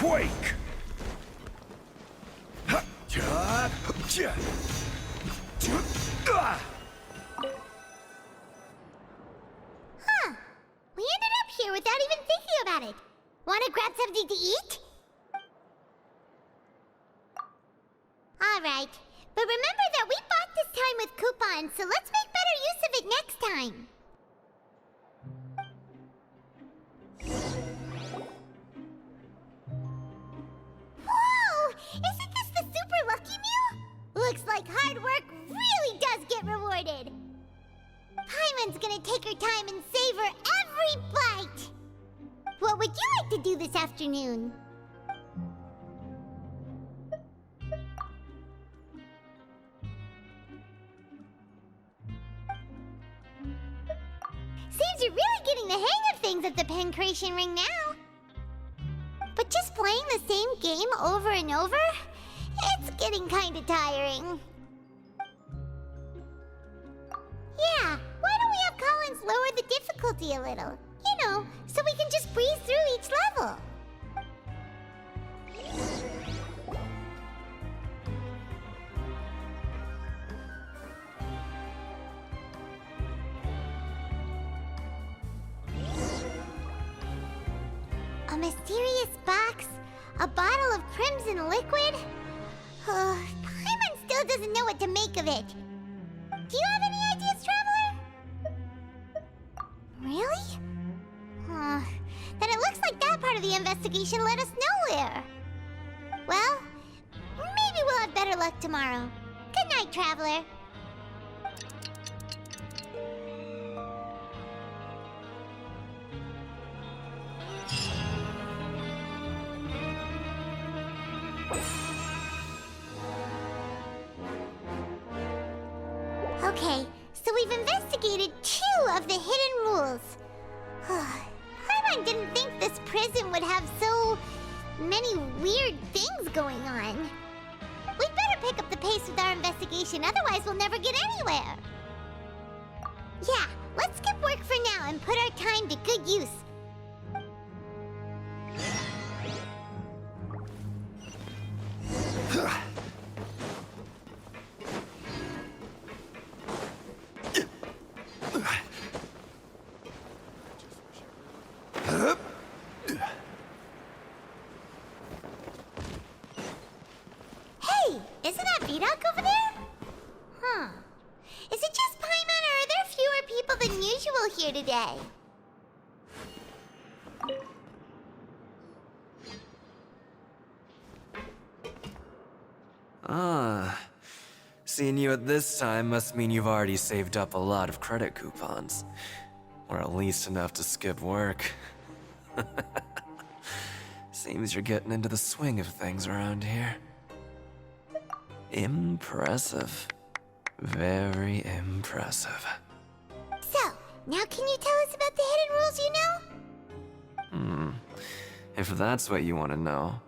Quake! Huh. We ended up here without even thinking about it. Wanna grab something to eat? Alright. But remember that we bought this time with coupons, so let's make better use of it next time. Whoa! Isn't this the super lucky meal? Looks like hard work really does get rewarded. Paimon's gonna take her time and savor every bite. What would you like to do this afternoon? Seems you're really getting the hang of things at the Pancration Ring now. But just playing the same game over and over? It's getting kinda tiring. Yeah, why don't we have Collins lower the difficulty a little? You know, so we can just breeze through each level. A mysterious box? A bottle of crimson liquid? Paimon still doesn't know what to make of it. Do you have any ideas, Traveler? Really? Then it looks like that part of the investigation led us nowhere. Well, maybe we'll have better luck tomorrow. Good night, Traveler. Okay, so we've investigated 2 of the hidden rules. Paimon didn't think this prison would have so many weird things going on. We'd better pick up the pace with our investigation, otherwise we'll never get anywhere. Yeah, let's skip work for now and put our time to good use. Hey, isn't that Vidoc over there? Huh. Is it just Paimon, or are there fewer people than usual here today? Seeing you at this time must mean you've already saved up a lot of credit coupons. Or at least enough to skip work. Seems you're getting into the swing of things around here. Impressive. Very impressive. So, now can you tell us about the hidden rules you know? If that's what you want to know,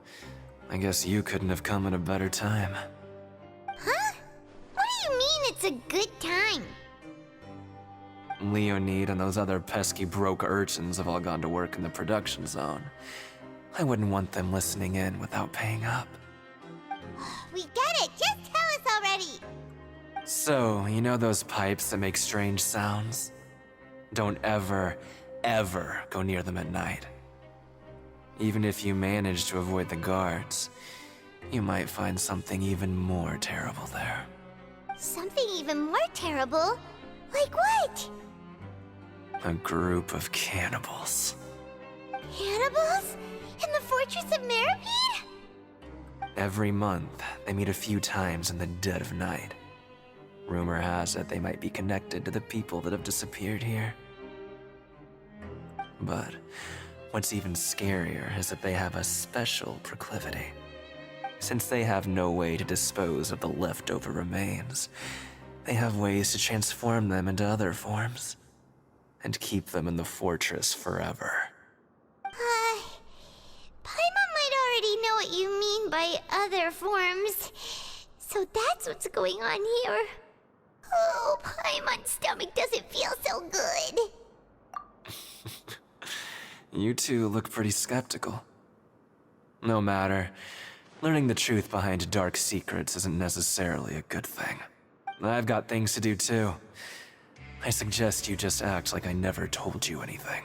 I guess you couldn't have come at a better time. Huh? What do you mean it's a good time? Leonid and those other pesky broke urchins have all gone to work in the production zone. I wouldn't want them listening in without paying up. We get it! Just tell us already! So, you know those pipes that make strange sounds? Don't ever, ever go near them at night. Even if you manage to avoid the guards, you might find something even more terrible there. Something even more terrible? Like what? A group of cannibals. Cannibals? In the Fortress of Meripede? Every month, they meet a few times in the dead of night. Rumor has it they might be connected to the people that have disappeared here. But what's even scarier is that they have a special proclivity. Since they have no way to dispose of the leftover remains, they have ways to transform them into other forms and keep them in the fortress forever. Paimon might already know what you mean by other forms. So that's what's going on here. Oh, Paimon's stomach doesn't feel so good. You two look pretty skeptical. No matter. Learning the truth behind dark secrets isn't necessarily a good thing. I've got things to do too. I suggest you just act like I never told you anything.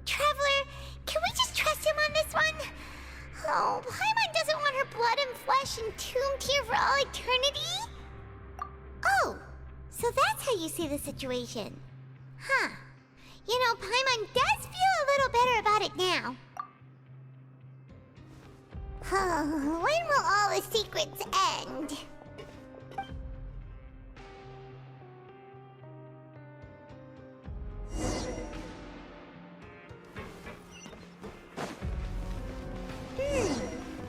Traveler, can we just trust him on this one? Oh, Paimon doesn't want her blood and flesh entombed here for all eternity? Oh, so that's how you see the situation. Huh. You know, Paimon does feel a little better about it now. When will all the secrets end?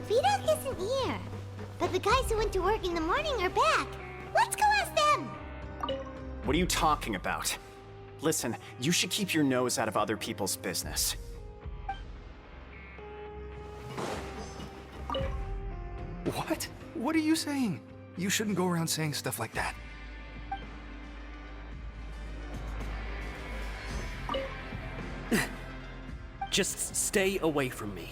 Vidok isn't here. But the guys who went to work in the morning are back. Let's go ask them! What are you talking about? Listen, you should keep your nose out of other people's business. What? What are you saying? You shouldn't go around saying stuff like that. Just stay away from me.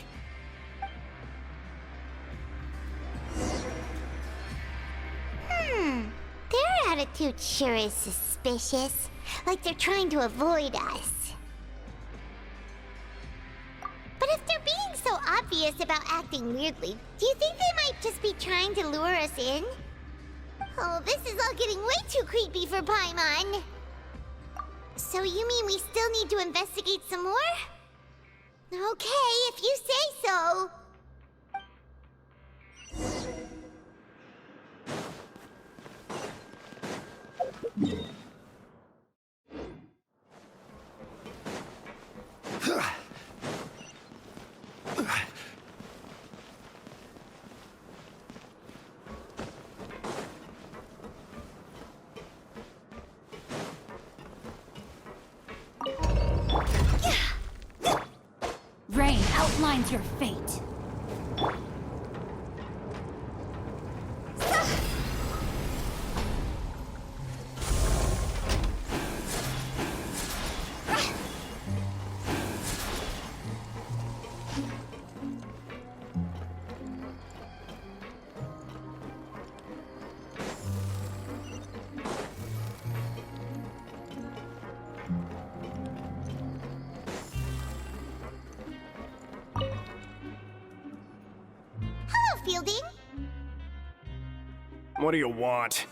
Their attitude sure is suspicious. Like they're trying to avoid us. But if they're being so obvious about acting weirdly, do you think they might just be trying to lure us in? Oh, this is all getting way too creepy for Paimon. So you mean we still need to investigate some more? Okay, if you say so. Rain outlines your fate. Fielding? What do you want?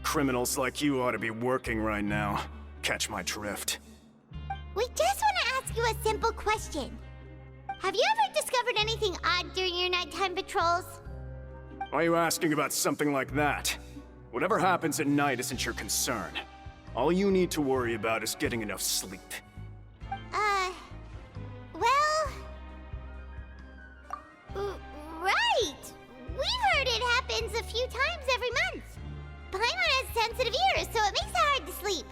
Criminals like you ought to be working right now. Catch my drift. We just want to ask you a simple question. Have you ever discovered anything odd during your nighttime patrols? Why are you asking about something like that? Whatever happens at night isn't your concern. All you need to worry about is getting enough sleep. Well... right! We've heard it happens a few times every month. Paimon has sensitive ears, so it makes it hard to sleep.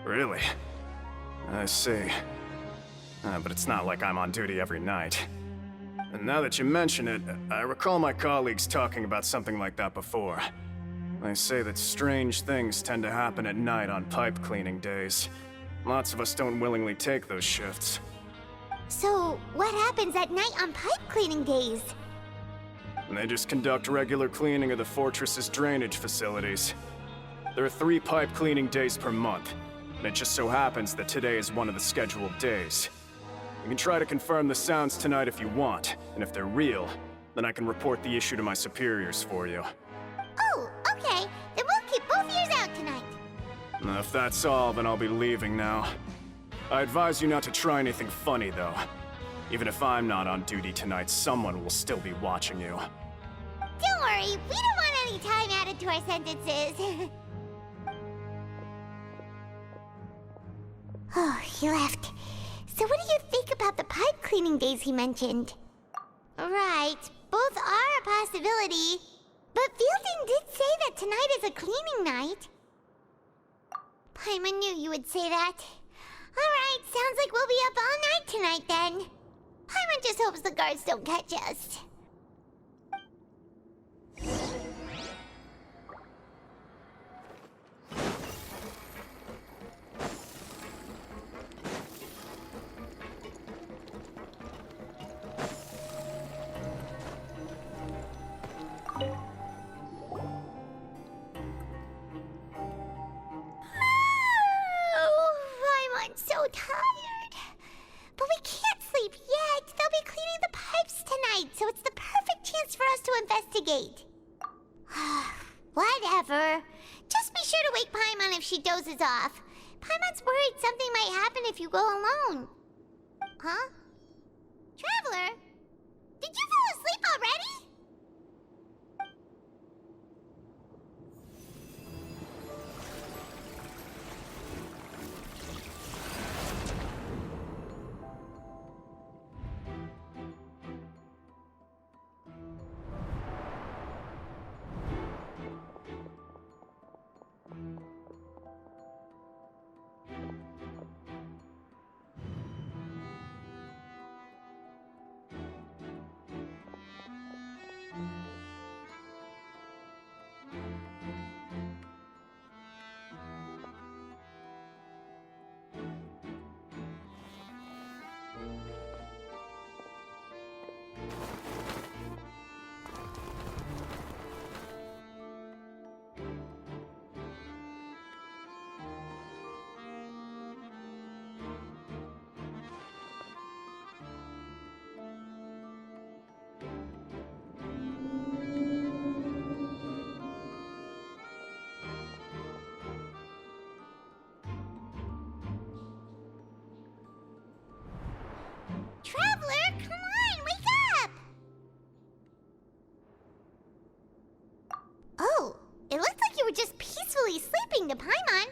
Really? I see. But it's not like I'm on duty every night. And now that you mention it, I recall my colleagues talking about something like that before. They say that strange things tend to happen at night on pipe cleaning days. Lots of us don't willingly take those shifts. So, what happens at night on pipe cleaning days? And they just conduct regular cleaning of the fortress's drainage facilities. There are 3 pipe cleaning days per month, and it just so happens that today is one of the scheduled days. You can try to confirm the sounds tonight if you want, and if they're real, then I can report the issue to my superiors for you. Oh, okay. Then we'll keep both ears out tonight. If that's all, then I'll be leaving now. I advise you not to try anything funny, though. Even if I'm not on duty tonight, someone will still be watching you. Don't worry, we don't want any time added to our sentences. Oh, he left. So what do you think about the pipe cleaning days he mentioned? Right, both are a possibility. But Fielding did say that tonight is a cleaning night. Paimon knew you would say that. Alright, sounds like we'll be up all night tonight then. Paimon just hopes the guards don't catch us. tired. But we can't sleep yet. They'll be cleaning the pipes tonight, so it's the perfect chance for us to investigate. Whatever. Just be sure to wake Paimon if she dozes off. Paimon's worried something might happen if you go alone. Huh? Traveler? Did you fall asleep already? Traveler, come on, wake up! Oh, it looks like you were just peacefully sleeping to Paimon.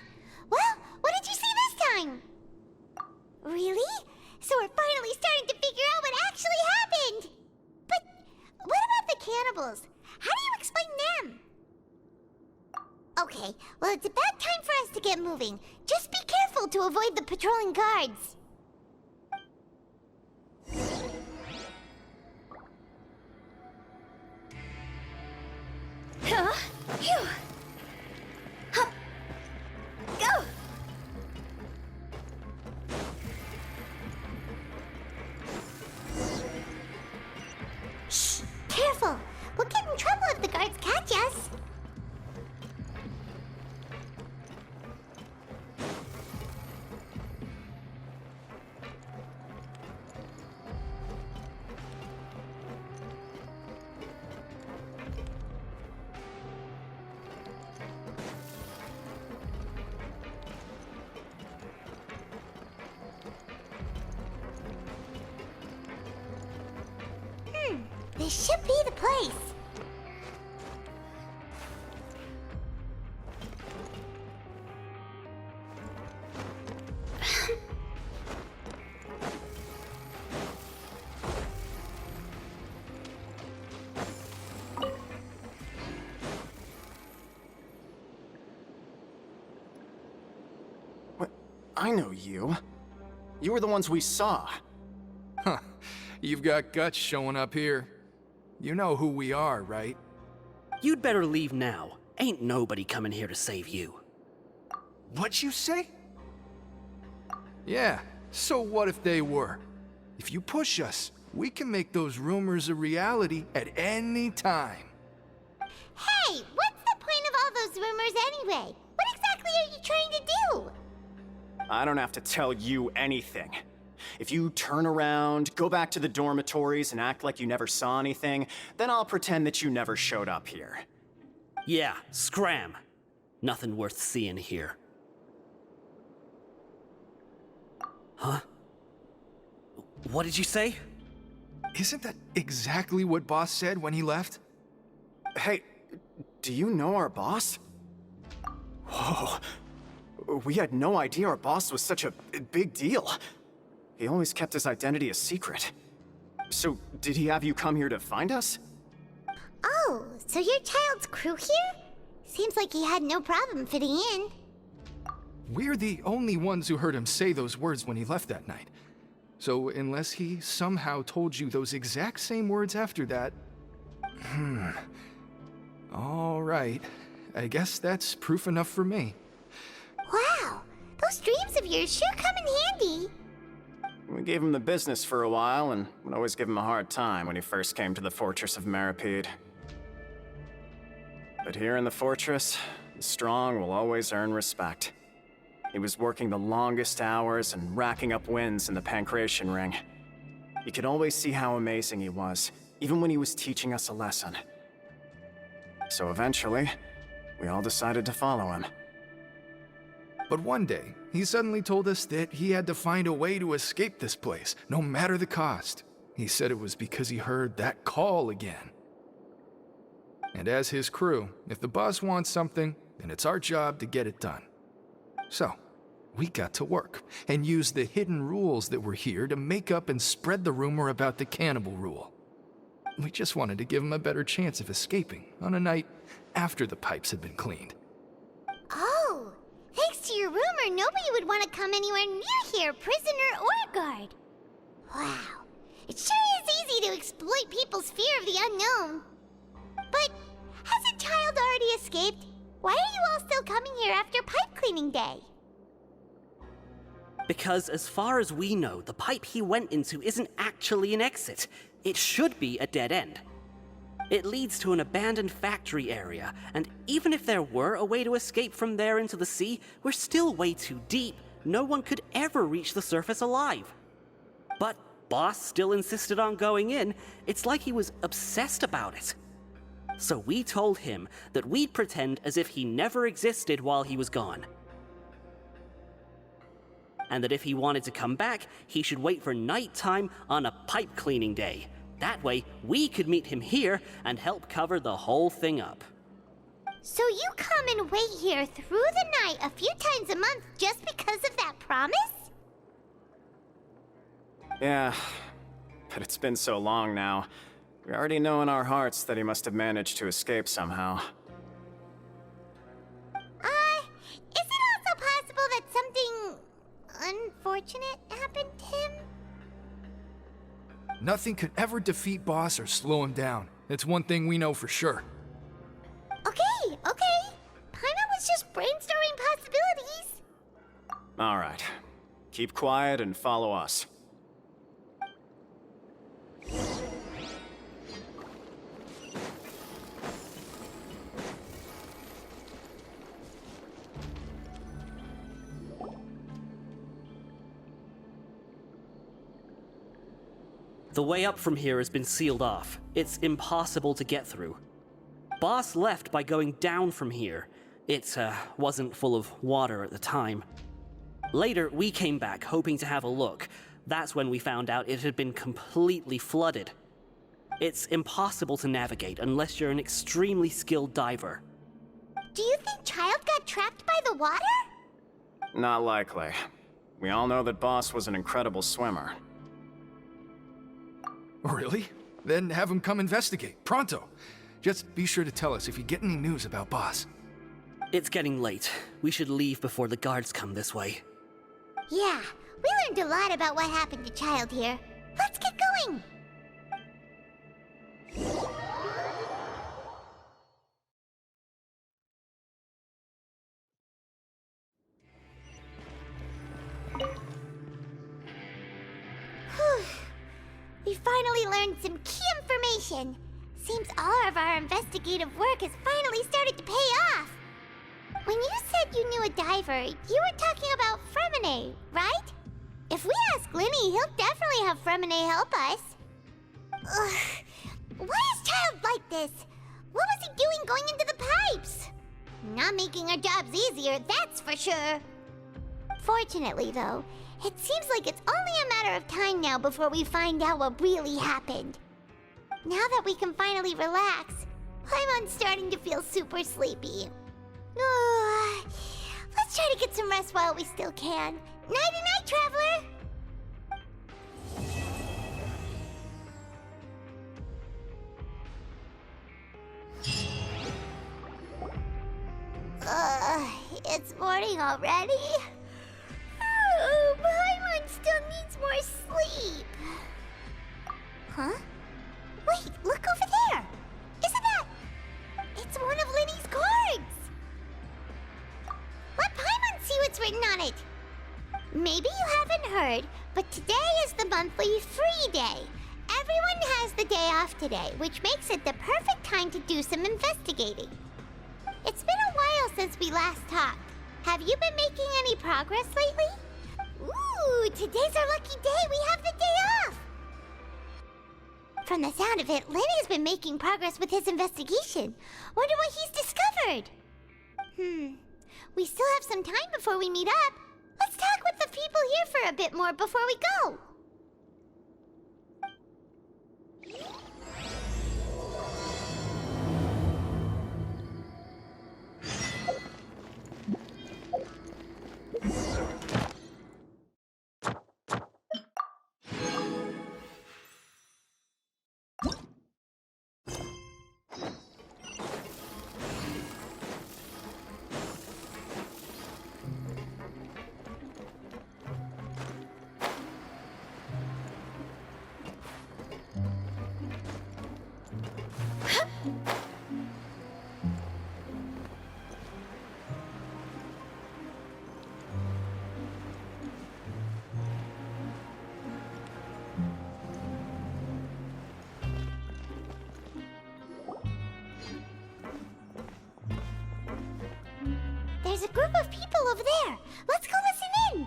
Well, what did you see this time? Really? So we're finally starting to figure out what actually happened! But what about the cannibals? How do you explain them? Okay, well, it's about time for us to get moving. Just be careful to avoid the patrolling guards. Huh? Phew. Hup. Go! Shh! Careful! We'll get in trouble if the guards catch us. This should be the place. What? I know you. You were the ones we saw. Huh. You've got guts showing up here. You know who we are, right? You'd better leave now. Ain't nobody coming here to save you. What'd you say? Yeah, so what if they were? If you push us, we can make those rumors a reality at any time. Hey, what's the point of all those rumors anyway? What exactly are you trying to do? I don't have to tell you anything. If you turn around, go back to the dormitories, and act like you never saw anything, then I'll pretend that you never showed up here. Yeah, scram. Nothing worth seeing here. Huh? What did you say? Isn't that exactly what Boss said when he left? Hey, do you know our boss? Whoa. We had no idea our boss was such a big deal. He always kept his identity a secret. So, did he have you come here to find us? Oh, so your child's crew here? Seems like he had no problem fitting in. We're the only ones who heard him say those words when he left that night. So unless he somehow told you those exact same words after that... All right. I guess that's proof enough for me. Wow, those dreams of yours sure come in handy. We gave him the business for a while, and would always give him a hard time when he first came to the fortress of Maripede. But here in the fortress, the strong will always earn respect. He was working the longest hours and racking up wins in the Pancration Ring. You could always see how amazing he was, even when he was teaching us a lesson. So eventually, we all decided to follow him. But one day, he suddenly told us that he had to find a way to escape this place, no matter the cost. He said it was because he heard that call again. And as his crew, if the boss wants something, then it's our job to get it done. So, we got to work, and used the hidden rules that were here to make up and spread the rumor about the cannibal rule. We just wanted to give him a better chance of escaping on a night after the pipes had been cleaned. Oh, thanks to your rumor, nobody would want to come anywhere near here, prisoner or guard. Wow, it sure is easy to exploit people's fear of the unknown. But has a child already escaped? Why are you all still coming here after pipe cleaning day? Because as far as we know, the pipe he went into isn't actually an exit. It should be a dead end. It leads to an abandoned factory area, and even if there were a way to escape from there into the sea, we're still way too deep. No one could ever reach the surface alive. But Boss still insisted on going in. It's like he was obsessed about it. So we told him that we'd pretend as if he never existed while he was gone. And that if he wanted to come back, he should wait for nighttime on a pipe cleaning day. That way, we could meet him here and help cover the whole thing up. So you come and wait here through the night a few times a month just because of that promise? Yeah, but it's been so long now. We already know in our hearts that he must have managed to escape somehow. Is it also possible that something unfortunate happened to him? Nothing could ever defeat Boss or slow him down. It's one thing we know for sure. Okay. Paimon was just brainstorming possibilities. All right. Keep quiet and follow us. The way up from here has been sealed off. It's impossible to get through. Boss left by going down from here. It wasn't full of water at the time. Later, we came back hoping to have a look. That's when we found out it had been completely flooded. It's impossible to navigate unless you're an extremely skilled diver. Do you think Child got trapped by the water? Not likely. We all know that Boss was an incredible swimmer. Really? Then have him come investigate, pronto. Just be sure to tell us if you get any news about Boss. It's getting late. We should leave before the guards come this way. Yeah, we learned a lot about what happened to Child here. Let's get going! Whew. We finally learned some key information. Seems all of our investigative work has finally started to pay off. When you said you knew a diver, you were talking about Fremine, right? If we ask Linny, he'll definitely have Fremine help us. Ugh. Why is Child like this? What was he doing going into the pipes? Not making our jobs easier, that's for sure. Fortunately, though, it seems like it's only a matter of time now before we find out what really happened. Now that we can finally relax, Paimon's starting to feel super sleepy. Let's try to get some rest while we still can. Nighty-night, traveler! It's morning already? Paimon still needs more sleep. Huh? Wait, look over there! Isn't that... It's one of Linny's cards! Let Paimon see what's written on it! Maybe you haven't heard, but today is the monthly free day. Everyone has the day off today, which makes it the perfect time to do some investigating. It's been a while since we last talked. Have you been making any progress lately? Ooh, today's our lucky day. We have the day off. From the sound of it, Lenny's been making progress with his investigation. Wonder what he's discovered. We still have some time before we meet up. Let's talk with the people here for a bit more before we go. There's a group of people over there. Let's go listen in.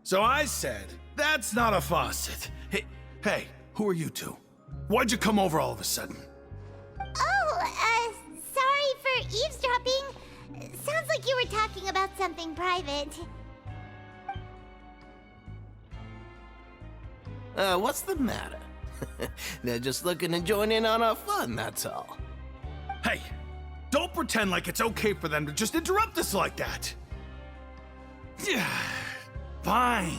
So I said, that's not a faucet. Hey, who are you two? Why'd you come over all of a sudden? Oh, sorry for eavesdropping. Sounds like you were talking about something private. What's the matter? They're just looking to join in on our fun, that's all. Hey, don't pretend like it's okay for them to just interrupt us like that. Yeah, fine.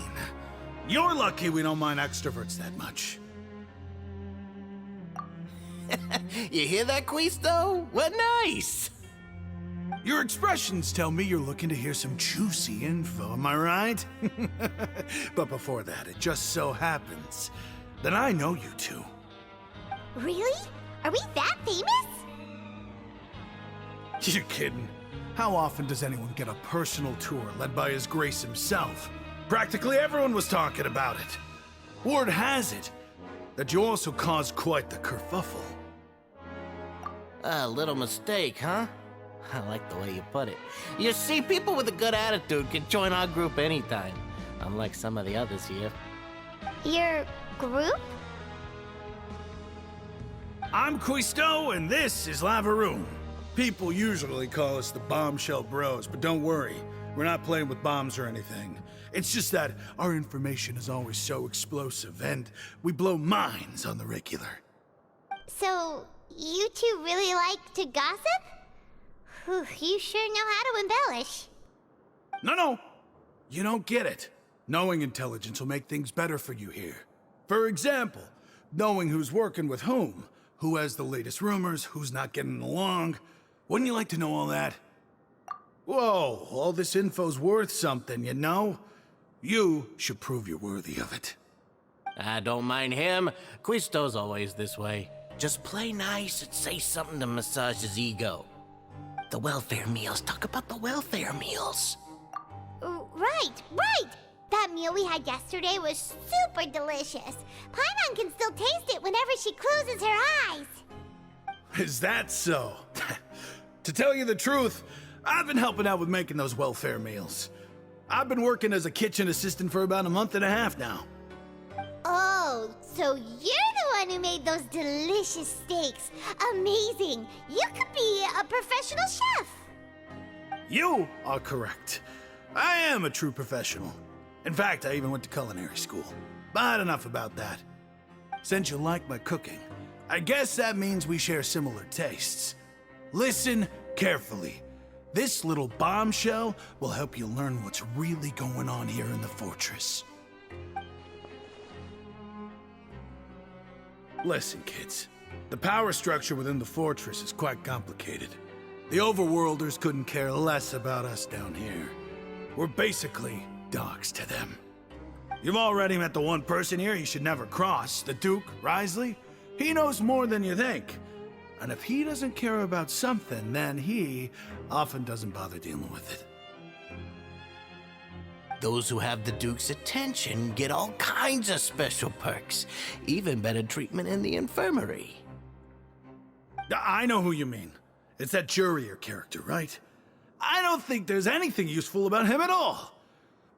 You're lucky we don't mind extroverts that much. You hear that, Quisto? What nice! Your expressions tell me you're looking to hear some juicy info, am I right? But before that, it just so happens that I know you two. Really? Are we that famous? You're kidding. How often does anyone get a personal tour led by His Grace himself? Practically everyone was talking about it. Word has it that you also caused quite the kerfuffle. A little mistake, huh? I like the way you put it. You see, people with a good attitude can join our group anytime, unlike some of the others here. Your group? I'm Quisto, and this is Lavaroon. People usually call us the Bombshell Bros, but don't worry, we're not playing with bombs or anything. It's just that our information is always so explosive, and we blow minds on the regular. So, you two really like to gossip? Whew, you sure know how to embellish. No, you don't get it. Knowing intelligence will make things better for you here. For example, knowing who's working with whom, who has the latest rumors, who's not getting along. Wouldn't you like to know all that? Whoa, all this info's worth something, you know? You should prove you're worthy of it. I don't mind him. Quisto's always this way. Just play nice and say something to massage his ego. The welfare meals. Talk about the welfare meals. Right. That meal we had yesterday was super delicious. Paimon can still taste it whenever she closes her eyes. Is that so? To tell you the truth, I've been helping out with making those welfare meals. I've been working as a kitchen assistant for about a month and a half now. Oh, so you're the one who made those delicious steaks. Amazing. You could be a professional chef. You are correct. I am a true professional. In fact, I even went to culinary school. But enough about that. Since you like my cooking, I guess that means we share similar tastes. Listen carefully. This little bombshell will help you learn what's really going on here in the fortress. Listen, kids. The power structure within the fortress is quite complicated. The Overworlders couldn't care less about us down here. We're basically dogs to them. You've already met the one person here you should never cross, the Duke, Risley. He knows more than you think. And if he doesn't care about something, then he often doesn't bother dealing with it. Those who have the Duke's attention get all kinds of special perks, even better treatment in the infirmary. I know who you mean. It's that Jurier character, right? I don't think there's anything useful about him at all.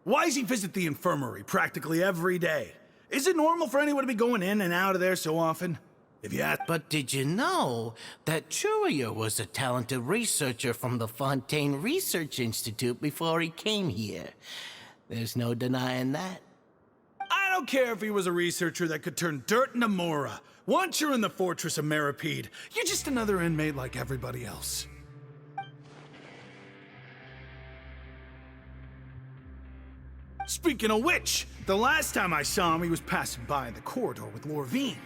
Why does he visit the infirmary practically every day? Is it normal for anyone to be going in and out of there so often? If you ask... But did you know that Jurier was a talented researcher from the Fontaine Research Institute before he came here? There's no denying that. I don't care if he was a researcher that could turn dirt into Mora. Once you're in the Fortress of Meripede, you're just another inmate like everybody else. Speaking of which, the last time I saw him, he was passing by the corridor with Lorvine.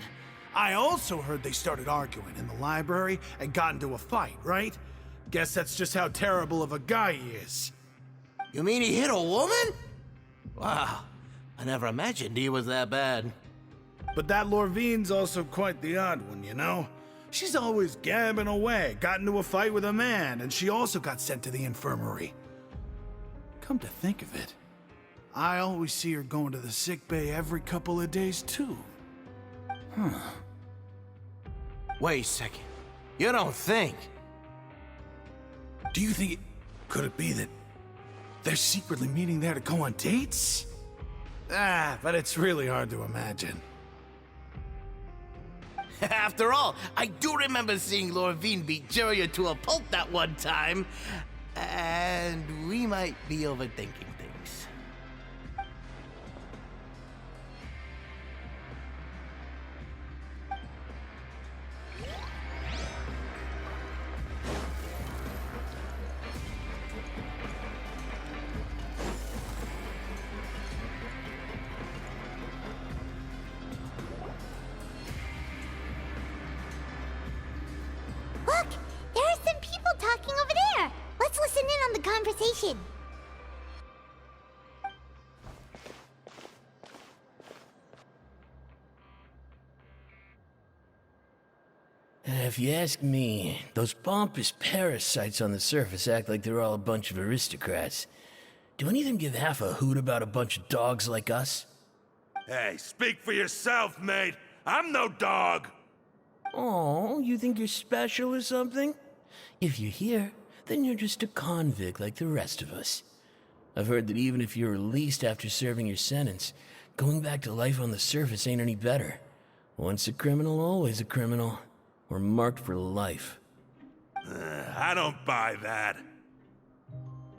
I also heard they started arguing in the library and got into a fight, right? Guess that's just how terrible of a guy he is. You mean he hit a woman? Wow, I never imagined he was that bad. But that Lorvine's also quite the odd one, you know? She's always gabbing away, got into a fight with a man, and she also got sent to the infirmary. Come to think of it, I always see her going to the sick bay every couple of days, too. Huh. Wait a second. You don't think? Do you think could it be that they're secretly meeting there to go on dates? But it's really hard to imagine. After all, I do remember seeing Lorvine beat Jurier to a pulp that one time. And we might be overthinking things. Look! There are some people talking over there! Let's listen in on the conversation. If you ask me, those pompous parasites on the surface act like they're all a bunch of aristocrats. Do any of them give half a hoot about a bunch of dogs like us? Hey, speak for yourself, mate. I'm no dog. Oh, you think you're special or something? If you're here, then you're just a convict like the rest of us. I've heard that even if you're released after serving your sentence, going back to life on the surface ain't any better. Once a criminal, always a criminal. We're marked for life. I don't buy that.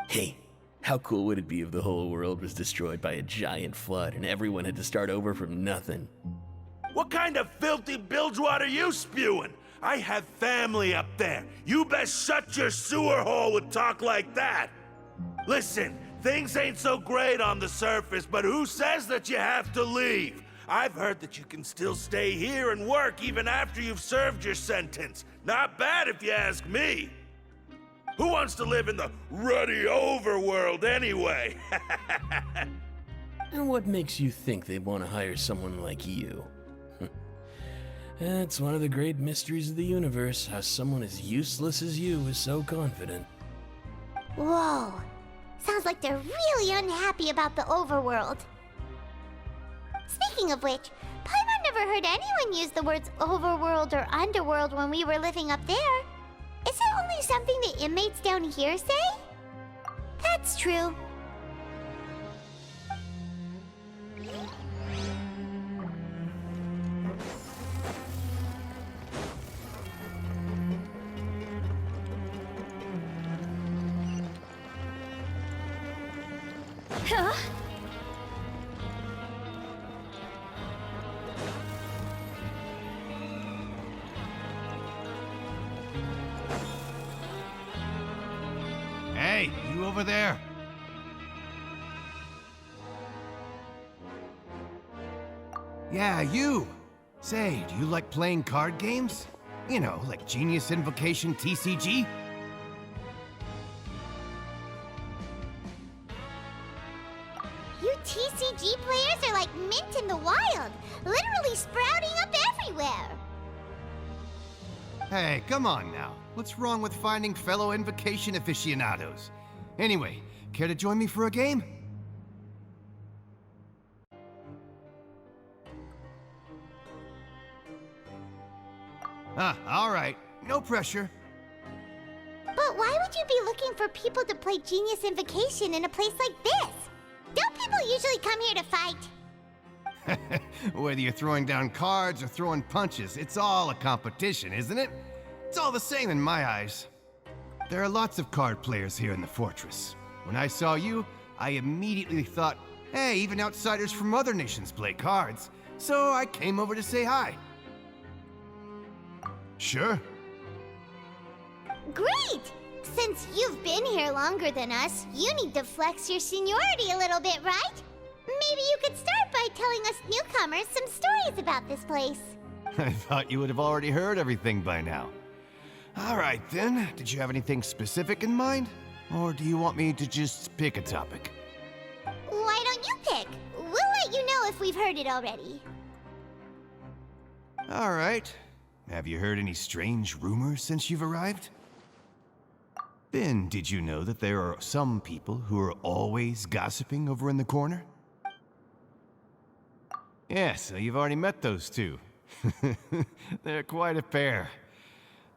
Hey, how cool would it be if the whole world was destroyed by a giant flood and everyone had to start over from nothing? What kind of filthy bilgewater are you spewing? I have family up there. You best shut your sewer hole with talk like that. Listen, things ain't so great on the surface, but who says that you have to leave? I've heard that you can still stay here and work even after you've served your sentence. Not bad if you ask me. Who wants to live in the ruddy overworld anyway? And what makes you think they'd want to hire someone like you? It's one of the great mysteries of the universe, how someone as useless as you is so confident. Whoa. Sounds like they're really unhappy about the overworld. Speaking of which, Paimon never heard anyone use the words overworld or underworld when we were living up there. Is it only something the inmates down here say? That's true. Huh? Hey, you over there? Yeah, you! Say, do you like playing card games? You know, like Genius Invocation TCG? You TCG players are like mint in the wild, literally sprouting up everywhere. Hey, come on now. What's wrong with finding fellow Invocation aficionados? Anyway, care to join me for a game? All right. No pressure. But why would you be looking for people to play Genius Invocation in a place like this? Don't people usually come here to fight? Whether you're throwing down cards or throwing punches, it's all a competition, isn't it? It's all the same in my eyes. There are lots of card players here in the fortress. When I saw you, I immediately thought, hey, even outsiders from other nations play cards. So I came over to say hi. Sure. Great! Since you've been here longer than us, you need to flex your seniority a little bit, right? Maybe you could start by telling us newcomers some stories about this place. I thought you would have already heard everything by now. All right then, did you have anything specific in mind? Or do you want me to just pick a topic? Why don't you pick? We'll let you know if we've heard it already. All right. Have you heard any strange rumors since you've arrived? Ben, did you know that there are some people who are always gossiping over in the corner? Yeah, so you've already met those two. They're quite a pair.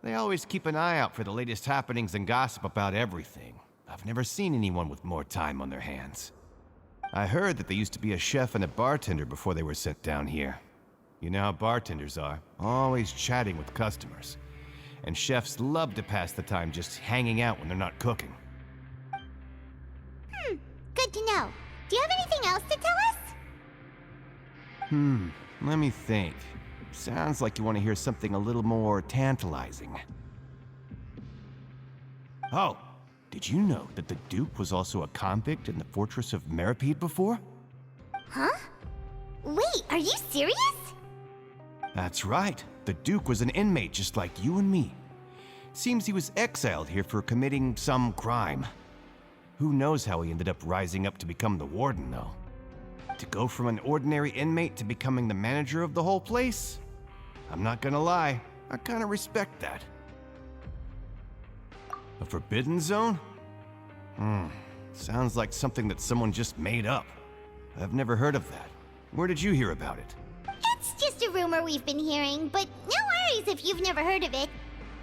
They always keep an eye out for the latest happenings and gossip about everything. I've never seen anyone with more time on their hands. I heard that they used to be a chef and a bartender before they were sent down here. You know how bartenders are, always chatting with customers. And chefs love to pass the time just hanging out when they're not cooking. Good to know. Do you have anything else to tell us? Let me think. Sounds like you want to hear something a little more tantalizing. Oh, did you know that the Duke was also a convict in the fortress of Meripede before? Huh? Wait, are you serious? That's right. The Duke was an inmate just like you and me. Seems he was exiled here for committing some crime. Who knows how he ended up rising up to become the warden, though. To go from an ordinary inmate to becoming the manager of the whole place? I'm not gonna lie, I kinda respect that. A forbidden zone? Sounds like something that someone just made up. I've never heard of that. Where did you hear about it? It's just a rumor we've been hearing, but no worries if you've never heard of it.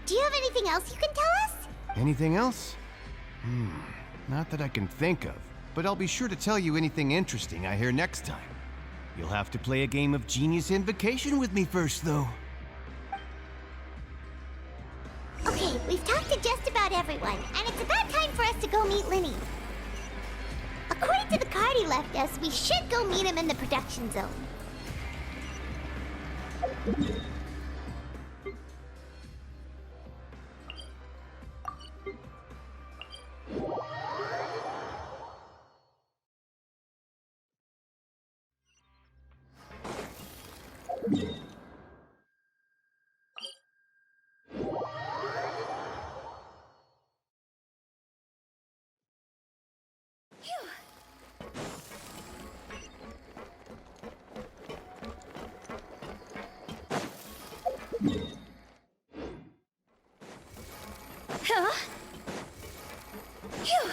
Do you have anything else you can tell us? Anything else? Not that I can think of, but I'll be sure to tell you anything interesting I hear next time. You'll have to play a game of Genius Invocation with me first, though. Okay, we've talked to just about everyone, and it's about time for us to go meet Linny. According to the card he left us, we should go meet him in the production zone. Huh? Phew.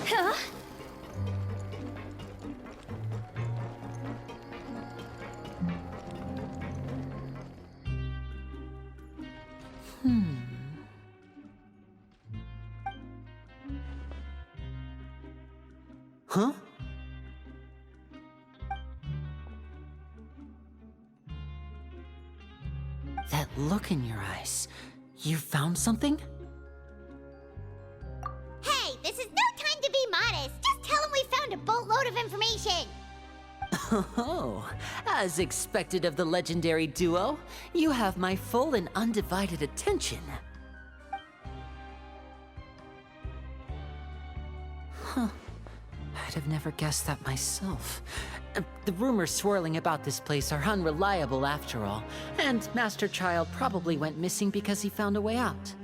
Huh? Huh? That look in your eyes. You found something? Hey, this is no time to be modest. Just tell him we found a boatload of information. Oh, as expected of the legendary duo, you have my full and undivided attention. Huh. I'd have never guessed that myself. The rumors swirling about this place are unreliable after all, and Master Child probably went missing because he found a way out.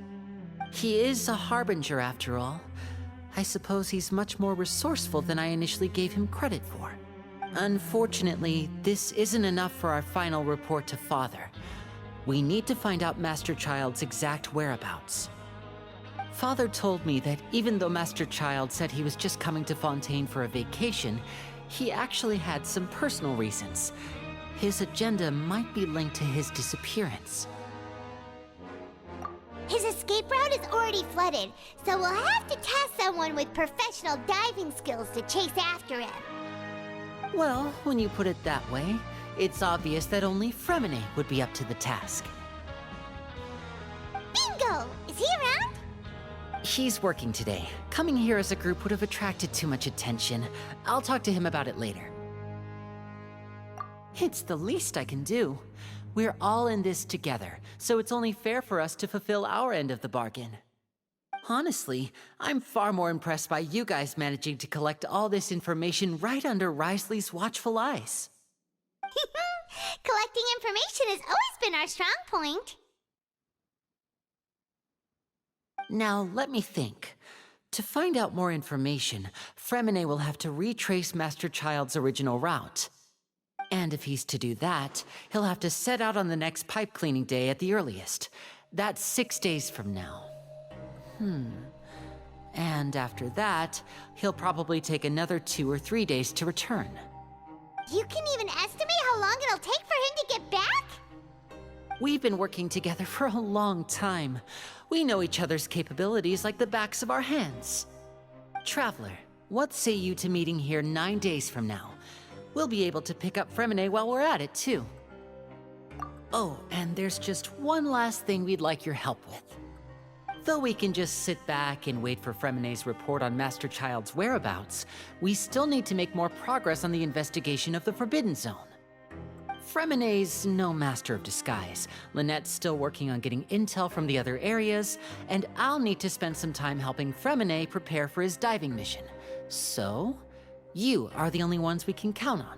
He is a harbinger after all. I suppose he's much more resourceful than I initially gave him credit for. Unfortunately, this isn't enough for our final report to Father. We need to find out Master Child's exact whereabouts. Father told me that even though Master Child said he was just coming to Fontaine for a vacation, he actually had some personal reasons. His agenda might be linked to his disappearance. His escape route is already flooded, so we'll have to task someone with professional diving skills to chase after him. Well, when you put it that way, it's obvious that only Fremine would be up to the task. Bingo! Is he around? He's working today. Coming here as a group would have attracted too much attention. I'll talk to him about it later. It's the least I can do. We're all in this together, so it's only fair for us to fulfill our end of the bargain. Honestly, I'm far more impressed by you guys managing to collect all this information right under Risley's watchful eyes. Collecting information has always been our strong point. Now, let me think. To find out more information, Fremine will have to retrace Master Child's original route. And if he's to do that, he'll have to set out on the next pipe cleaning day at the earliest. That's 6 days from now. And after that, he'll probably take another 2 or 3 days to return. You can even estimate how long it'll take for him to get back? We've been working together for a long time. We know each other's capabilities like the backs of our hands. Traveler, what say you to meeting here 9 days from now? We'll be able to pick up Fremine while we're at it, too. Oh, and there's just one last thing we'd like your help with. Though we can just sit back and wait for Fremine's report on Master Child's whereabouts, we still need to make more progress on the investigation of the Forbidden Zone. Fremine's no master of disguise. Lynette's still working on getting intel from the other areas, and I'll need to spend some time helping Fremine prepare for his diving mission. So, you are the only ones we can count on.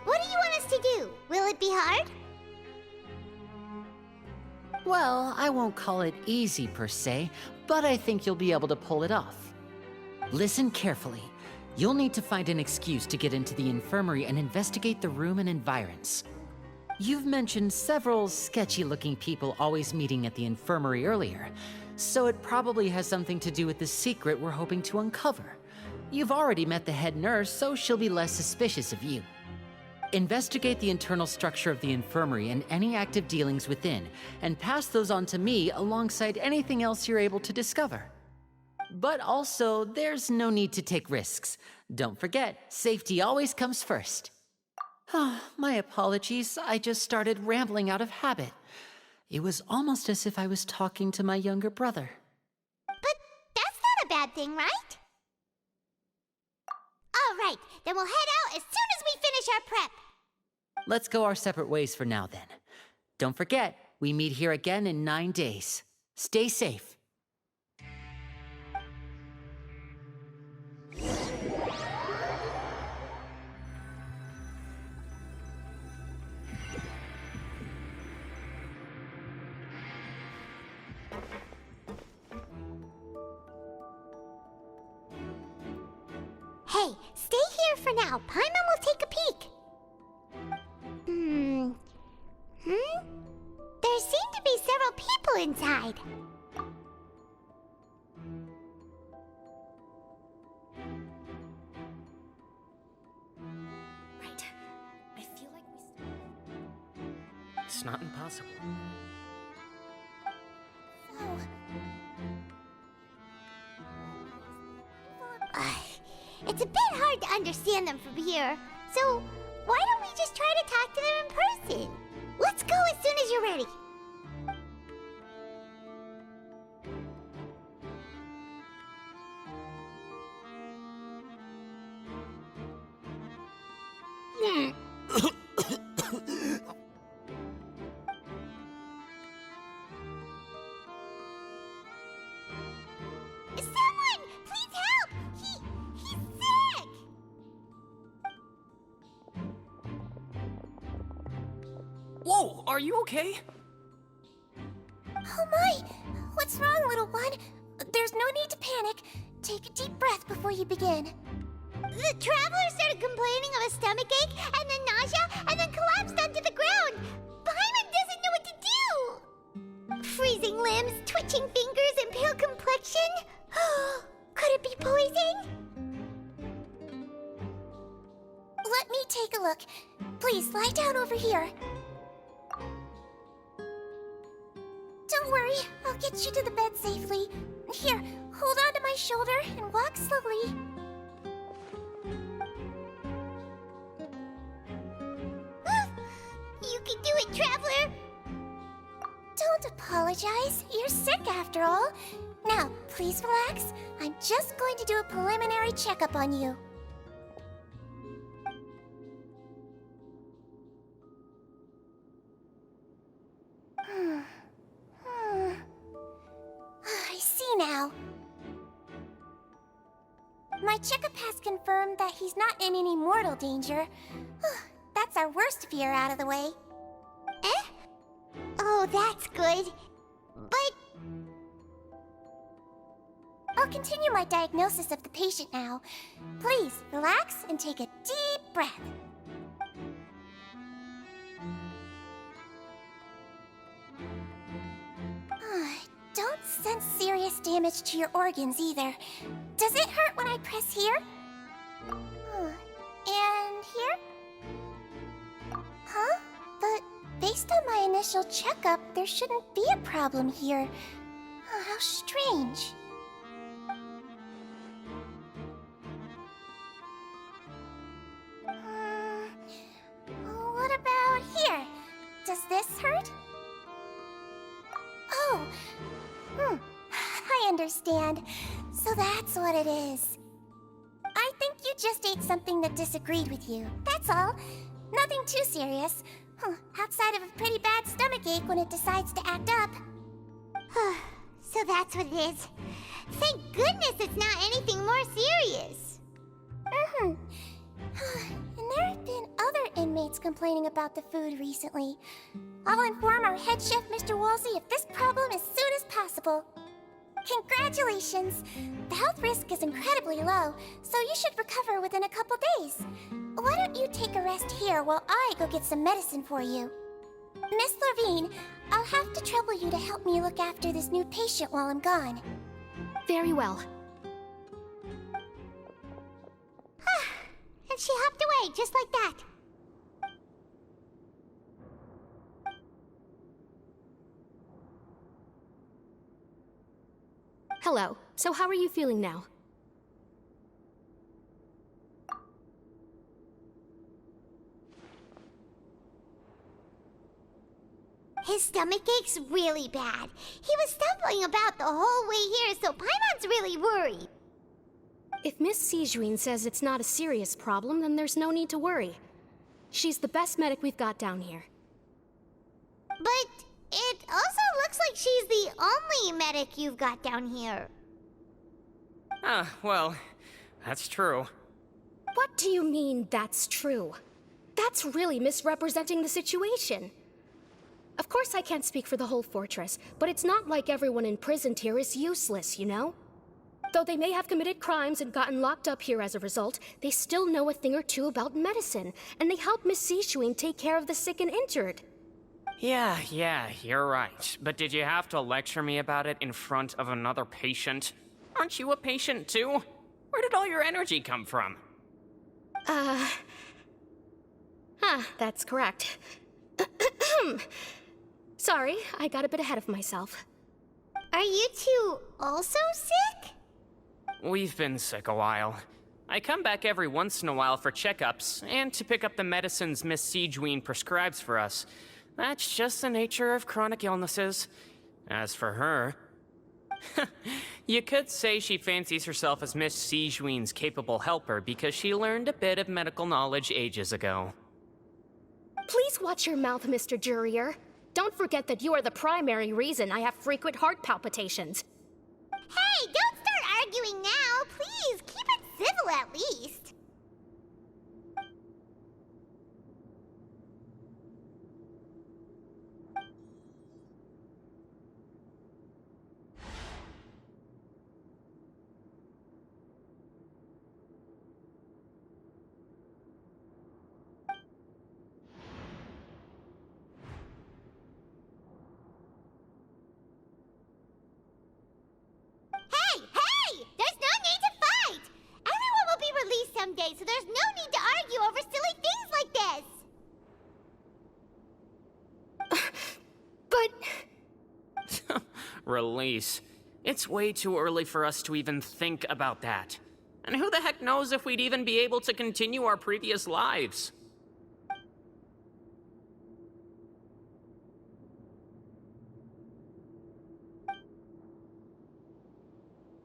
What do you want us to do? Will it be hard? Well, I won't call it easy per se, but I think you'll be able to pull it off. Listen carefully. You'll need to find an excuse to get into the infirmary and investigate the room and environs. You've mentioned several sketchy-looking people always meeting at the infirmary earlier, so it probably has something to do with the secret we're hoping to uncover. You've already met the head nurse, so she'll be less suspicious of you. Investigate the internal structure of the infirmary and any active dealings within, and pass those on to me alongside anything else you're able to discover. But also, there's no need to take risks. Don't forget, safety always comes first. My apologies, I just started rambling out of habit. It was almost as if I was talking to my younger brother. But that's not a bad thing, right? All right, then we'll head out as soon as we finish our prep. Let's go our separate ways for now, then. Don't forget, we meet here again in 9 days. Stay safe. Hey, stay here for now. Paimon will take a peek. There seem to be several people inside. Right. I feel like It's not impossible. It's a bit hard to understand them from here, so why don't we just try to talk to them in person? Let's go as soon as you're ready. Someone! Please help! He's sick! Whoa, are you okay? Oh my! What's wrong, little one? There's no need to panic. Take a deep breath before you begin. The traveler started complaining of a stomachache, and then nausea, and then collapsed onto the ground. Paimon doesn't know what to do. Freezing limbs, twitching fingers, and pale complexion? Could it be poison? Let me take a look. Please, lie down over here. Don't worry, I'll get you to the bed safely. Here, hold on to my shoulder and walk slowly. You can do it, traveler! Don't apologize. You're sick after all. Now, please relax. I'm just going to do a preliminary checkup on you. I see now. My checkup has confirmed that he's not in any mortal danger. That's our worst fear out of the way. Eh? Oh, that's good. But I'll continue my diagnosis of the patient now. Please, relax and take a deep breath. Don't sense serious damage to your organs either. Does it hurt when I press here? And here? Huh? But based on my initial checkup, there shouldn't be a problem here. How strange. What about here? Does this hurt? Oh, I understand. So that's what it is. I think you just ate something that disagreed with you. That's all. Nothing too serious. Outside of a pretty bad stomachache when it decides to act up. so that's what it is. Thank goodness it's not anything more serious. And there have been other inmates complaining about the food recently. I'll inform our head chef, Mr. Wolsey, of this problem as soon as possible. Congratulations! The health risk is incredibly low, so you should recover within a couple days. Why don't you take a rest here while I go get some medicine for you? Miss Levine, I'll have to trouble you to help me look after this new patient while I'm gone. Very well. And she hopped away just like that. Hello. So how are you feeling now? His stomach ache's really bad. He was stumbling about the whole way here, so Paimon's really worried. If Miss Sijuin says it's not a serious problem, then there's no need to worry. She's the best medic we've got down here. But it also looks like she's the only medic you've got down here. Well, that's true. What do you mean, that's true? That's really misrepresenting the situation. Of course I can't speak for the whole fortress, but it's not like everyone imprisoned here is useless, you know? Though they may have committed crimes and gotten locked up here as a result, they still know a thing or two about medicine, and they help Miss Sijuin take care of the sick and injured. Yeah, you're right. But did you have to lecture me about it in front of another patient? Aren't you a patient too? Where did all your energy come from? That's correct. Sorry, I got a bit ahead of myself. Are you two also sick? We've been sick a while. I come back every once in a while for checkups, and to pick up the medicines Miss Sijuin prescribes for us. That's just the nature of chronic illnesses. As for her... you could say she fancies herself as Miss Sijuin's capable helper because she learned a bit of medical knowledge ages ago. Please watch your mouth, Mr. Jurier. Don't forget that you are the primary reason I have frequent heart palpitations. Hey, don't start arguing now! Please, keep it civil at least. Release. It's way too early for us to even think about that. And who the heck knows if we'd even be able to continue our previous lives?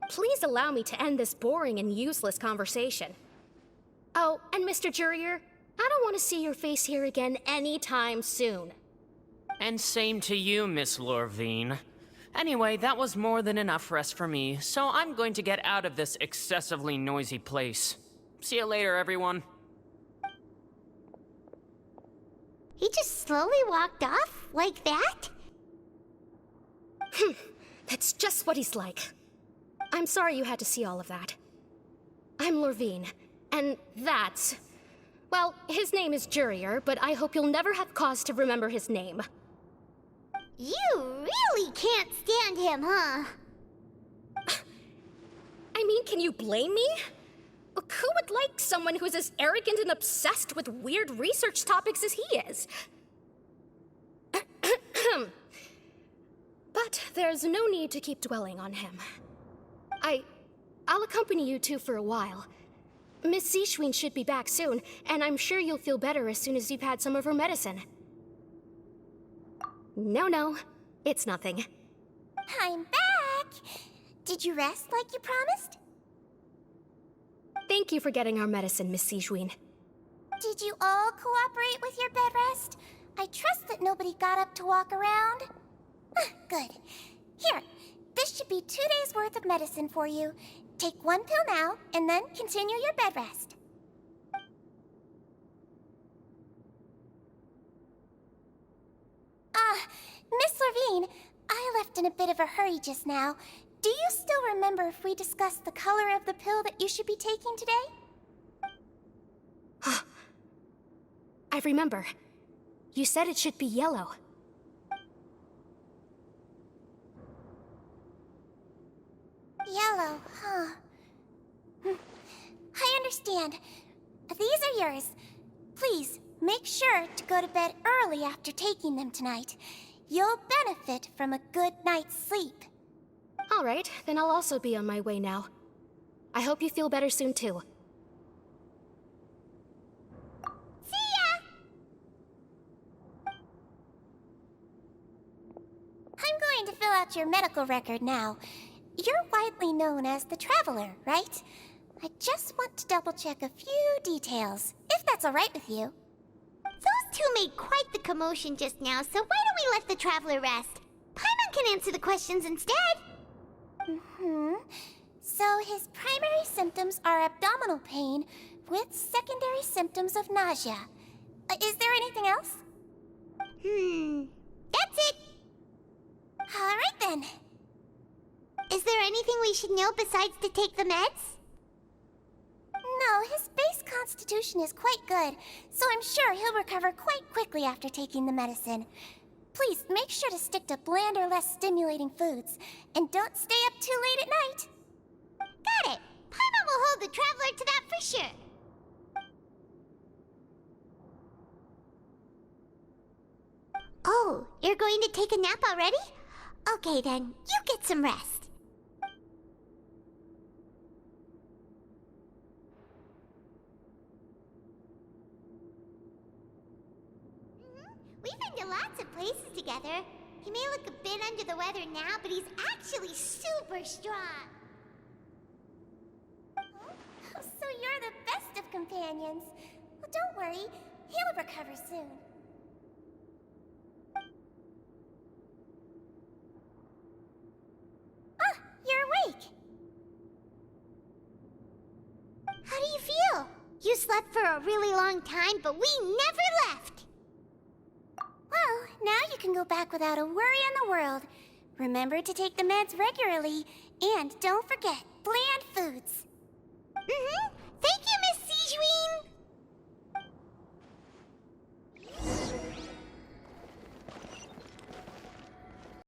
Please allow me to end this boring and useless conversation. Oh, and Mr. Jurier, I don't want to see your face here again anytime soon. And same to you, Miss Lorvine. Anyway, that was more than enough rest for me, so I'm going to get out of this excessively noisy place. See you later, everyone. He just slowly walked off like that? That's just what he's like. I'm sorry you had to see all of that. I'm Lorvine, and that's... Well, his name is Jurier, but I hope you'll never have cause to remember his name. You really can't stand him, huh? I mean, can you blame me? Who would like someone who's as arrogant and obsessed with weird research topics as he is? But there's no need to keep dwelling on him. I'll accompany you two for a while. Miss Zishwin should be back soon, and I'm sure you'll feel better as soon as you've had some of her medicine. No, it's nothing. I'm back! Did you rest like you promised? Thank you for getting our medicine, Miss Zishwin. Did you all cooperate with your bed rest? I trust that nobody got up to walk around. Good. Here, this should be 2 days' worth of medicine for you. Take one pill now, and then continue your bed rest. Miss Lorvine, I left in a bit of a hurry just now. Do you still remember if we discussed the color of the pill that you should be taking today? I remember. You said it should be yellow. Yellow, huh? I understand. These are yours. Please, make sure to go to bed early after taking them tonight. You'll benefit from a good night's sleep. All right, then I'll also be on my way now. I hope you feel better soon, too. See ya! I'm going to fill out your medical record now. You're widely known as the Traveler, right? I just want to double-check a few details, if that's all right with you. Those two made quite the commotion just now, so why don't we let the Traveler rest? Paimon can answer the questions instead. So his primary symptoms are abdominal pain with secondary symptoms of nausea. Is there anything else? That's it. All right then. Is there anything we should know besides to take the meds? No, his base constitution is quite good, so I'm sure he'll recover quite quickly after taking the medicine. Please make sure to stick to bland or less stimulating foods, and don't stay up too late at night. Got it. Paimon will hold the Traveler to that for sure. Oh, you're going to take a nap already? Okay then, you get some rest. We've been to lots of places together. He may look a bit under the weather now, but he's actually super strong. So you're the best of companions. Well, don't worry, he'll recover soon. Ah, you're awake. How do you feel? You slept for a really long time, but we never left. Well, now you can go back without a worry in the world. Remember to take the meds regularly, and don't forget bland foods.